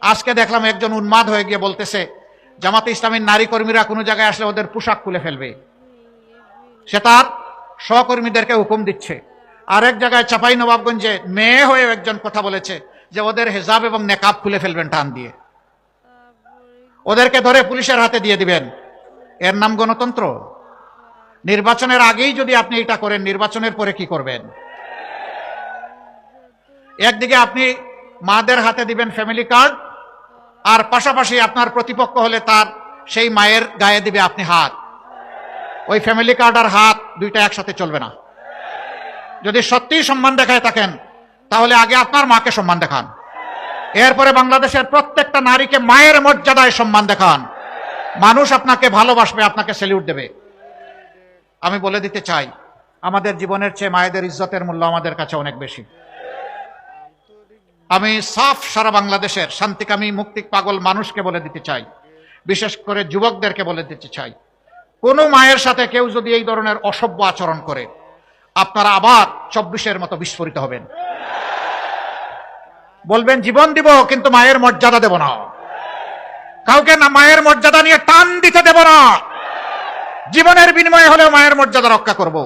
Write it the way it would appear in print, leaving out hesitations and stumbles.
আজকে দেখলাম একজন উন্মাদ হয়ে গিয়ে বলতেছে জামাতে ইসলামীর নারী কর্মীরা কোনো জায়গায় আসলে ওদের পোশাক খুলে ফেলবে, সে তার সহকর্মীদেরকে হুকুম দিচ্ছে। আরেক জায়গায় চাপাই নবাবগঞ্জে মেয়ে হয়ে একজন কথা বলেছে যে ওদের হেজাব এবং নেকাব খুলে ফেলবেন টান দিয়ে, ওদেরকে ধরে পুলিশের হাতে দিয়ে দিবেন। এর নাম গণতন্ত্র? নির্বাচনের আগেই যদি আপনি এটা করেন, নির্বাচনের পরে কি করবেন? একদিকে আপনি মাদের হাতে দিবেন ফ্যামিলি কার্ড, আর পাশাপাশি আপনার প্রতিপক্ষ হলে তার সেই মায়ের গায়ে দিবে আপনি হাত। ওই ফ্যামিলি কার্ড আর হাত দুইটা একসাথে চলবে না। যদি সত্যিই সম্মান দেখায় থাকেন তাহলে আগে আপনার মাকে সম্মান দেখান, এরপরে বাংলাদেশের প্রত্যেকটা নারীকে মায়ের মর্যাদায় সম্মান দেখান। মানুষ আপনাকে ভালোবাসবে, আপনাকে স্যালিউট দেবে। আমি বলে দিতে চাই, আমাদের জীবনের চেয়ে মায়েদের ইজ্জতের মূল্য আমাদের কাছে অনেক বেশি। আমি সাফ সারা বাংলাদেশের শান্তিকামী মুক্তি পাগল মানুষকে বলে দিতে চাই, বিশেষ করে যুবকদেরকে বলে দিতে চাই, কোন মায়ের সাথে কেউ যদি এই ধরনের অসভ্য আচরণ করে, আপনারা আবার 24-এর মতো বিস্ফোরিত হবেন। বলবেন জীবন দিব কিন্তু মায়ের মর্যাদা দেব না, কাউকে না মায়ের মর্যাদা নিয়ে টান দিতে দেব না, জীবনের বিনিময়ে হলেও মায়ের মর্যাদা রক্ষা করব।